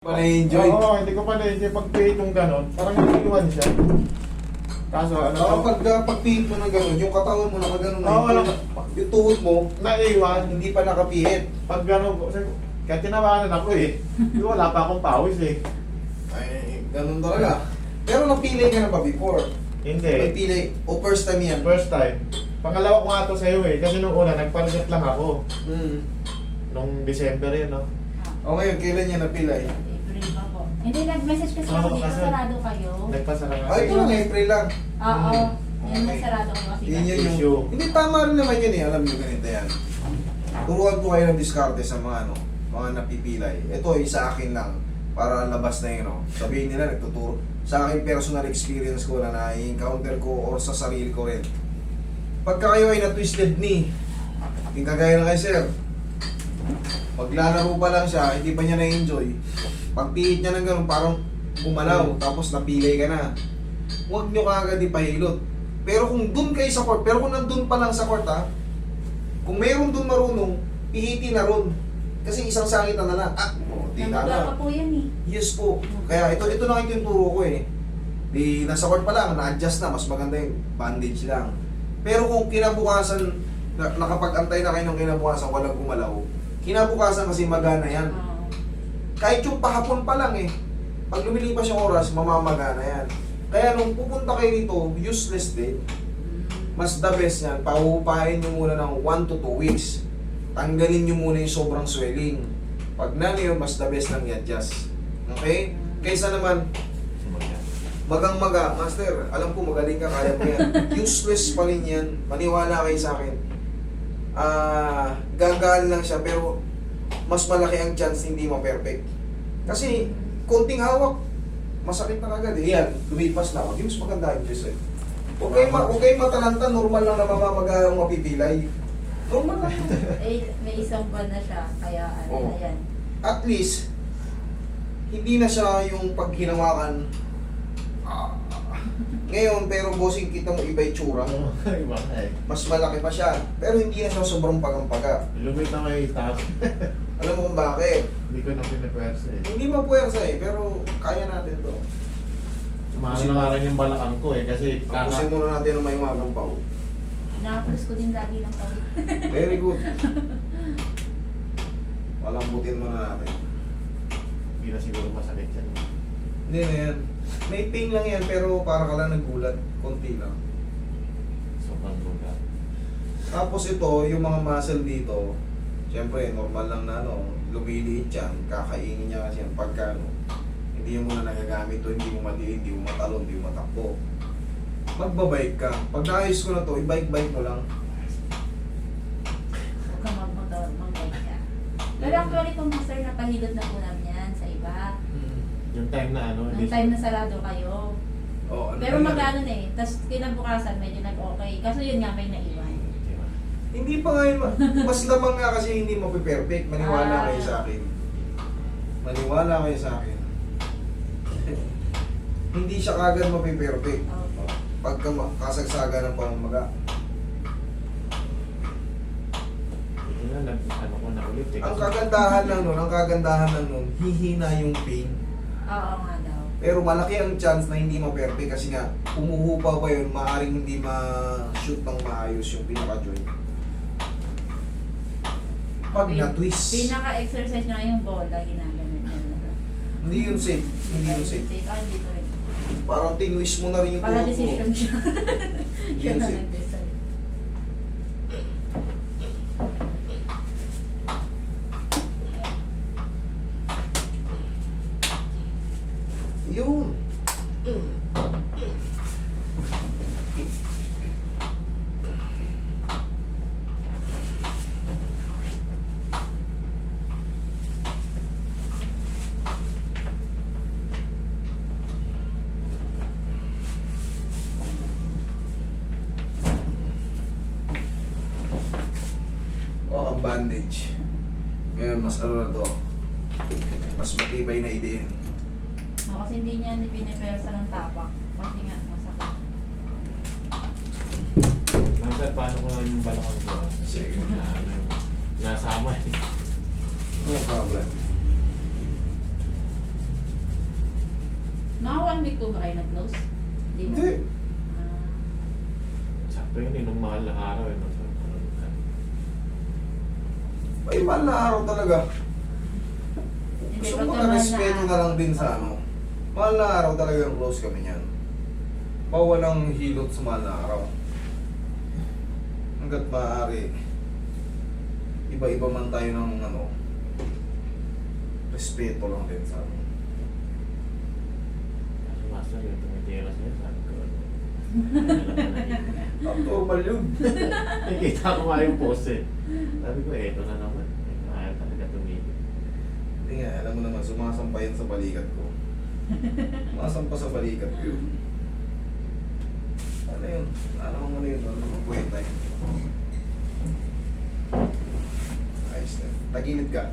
Pa na-enjoy. Oo, hindi ko pa na-enjoy pag-pay itong gano'n. Parang naiiwan siya. Kaso ano Oo, to? pag-pihit mo ng gano'n, yung katawan mo nakagano'n Oo, na yung tuhod mo, Naiiwan. hindi pa nakapihit. Pag gano'n, kaya tinawanan ako eh. Di wala pa akong pawis eh. Ay, gano'n talaga. Pero napilay ka na ba before? Hindi. Napilay, o first time yan? First time. Pangalawa ko nga to sa'yo eh. Kasi nung una, nagparigat lang ako. Hmm. Nung December yun, no? O ngayon, kailan niya napilay? April pa po. Hindi, nag-message kasi Oo, ako dito, kasi- sarado kayo. Nagpasara nga. Ay, ito lang, April lang. Oo. Hmm. Yun, Okay. sarado kayo kasi. Yun yun Issue. yung... Hindi, tama rin naman yun eh. Alam nyo ganito yan. Turuan ko kayo ng diskarte sa mga mga napipilay. Ito ay sa akin lang. Para labas na yun. No? Sabihin nila, nagtuturo. Sa akin personal experience ko na na-encounter ko or sa sarili ko rin. Pagka kayo ay na-twisted knee, yung kagaya na kay sir, paglalaro pa lang siya, hindi pa niya na-enjoy. Pagpihit niya ng ganun, parang gumalaw, tapos napilay ka na. Huwag nyo kagad ipahilot. Pero kung dun kayo sa court, pero kung nandun pa lang sa court ha, kung mayroon dun marunong, pihitin na ron. Kasi isang sakit na lang. Di na Namula na. pa po yan eh. Yes po. Kaya ito na yung turo ko eh. Di nasa court pa lang, na-adjust na, mas maganda yung bandage lang. Pero kung kinabukasan, nakapag-antay na kayo ng kinabukasan, walang gumalaw, kinabukasan kasi magana yan. Oo. Kahit yung pahapon pa lang eh, pag lumilipas yung oras, mamamagana yan. Kaya nung pupunta kayo dito, useless din. Mas the best yan, pauupahin nyo muna ng 1 to 2 weeks. Tanggalin nyo muna yung sobrang swelling. Pag na yun, mas the best lang i-adjust. Okay? Kaysa naman, magang-maga, master, alam ko magaling ka, kaya mo yan. Useless pa rin yan. Maniwala kayo sa akin. Gagaan lang siya, pero mas malaki ang chance hindi ma-perfect. Kasi, konting hawak, masakit na agad eh. Yan, lumipas na ako. Di mas maganda yung Diyos eh. Huwag kayong matalanta, normal lang na mamamaga ang mapipilay. Normal lang. Eh, may isang buwan na siya, kaya ano Oo. na yan. At least, hindi na siya yung pag hinawakan. Ngayon, pero bossing kita mo iba yung tsura. Iba ka eh. Mas malaki pa siya. Pero hindi na siya sobrang pagampaga. Lumit na kayo itaas. Alam mo kung bakit? Hindi ko na pinapwersa eh. Hindi mapuwersa eh, pero kaya natin to. Mahal na nga rin yung balakang ko eh. Kasi Tapusin muna natin ang may magang pao. Nakapros ko din lagi ng tawid. Very good. Palambutin muna natin. hindi na siguro masakit yan. Hindi na yan. May pain lang yan, pero para ka lang nagulat. Konti lang. Sobrang lugar. Tapos ito, yung mga muscle dito, siyempre, normal lang na lumiliit yan. Kakainin niya kasi yan pagka hindi mo na nagagamit to, hindi mo madiin, hindi mo matalon, hindi mo matakbo. Magbabike ka. Pag naayos ko na to, i-bike-bike mo lang. Huwag ka mag-bike ka. Pero actually, kung master, napahilot na po namin yan sa iba. Yung time na ano, Nung time na sarado kayo. Oh, Pero ba yan? magano na eh. Tapos kinabukasan, medyo nag-okay. Kaso yun nga, may naiwan. Hindi pa nga yun. Mas lamang nga kasi hindi mapiperfect. Maniwala kayo sa akin. Maniwala kayo sa akin. Hindi siya kagad mapiperfect. Opo. Pagka kasagsaga ng pamamaga. Yun na, ano ko na ulit eh. Ang kagandahan lang nun, hihina yung pain. Oo nga daw. Pero malaki ang chance na hindi ma-perfect kasi nga, umuhupa pa yun, maaaring hindi ma-shoot ng maayos yung pinaka-joint. Pag na-twist, Pinaka-exercise na yung bola, ginagamit niya. hindi yun safe. Hindi yun safe. Dito rin. Parang tinwist mo na rin yung Para tuhod mo. decision siya. Siya na Yes, eh. nag-decide. Yun. Oh, ang bandage. Ngayon, mas ano na to. Mas matibay na idein. Kasi hindi niya pinipersa ng tapak. Kasi nga, masakit. Sir, paano ko na yung balakang ko? Sige. Na, ano, nasama eh. No problem. Mga 1 week po ba kayo nag-close? Hindi. Ah. Sakto yun eh, nung mahal na araw eh. May mahal na araw talaga. Hindi, Gusto pagka mo mahal na respeto na lang din sa ano. Mahal na araw talaga yung close kami niyan. Bawalang hilot sa mahal na araw. Hanggat maaari, iba-iba man tayo ng ano, respeto lang din sa ano. Kasi master yung tumitiras niya, sabi ko. Abnormal yun. Nakikita ko nga yung post eh. Sabi ko, eto na naman. Ayaw talaga tumigil. Hindi nga, alam mo naman, sumasampa yan sa balikat ko. Sumasampa sa balikat ko yun. Ano yun? Ano yun? Ano naman kwenta yun? Ayos na. Tagilid ka.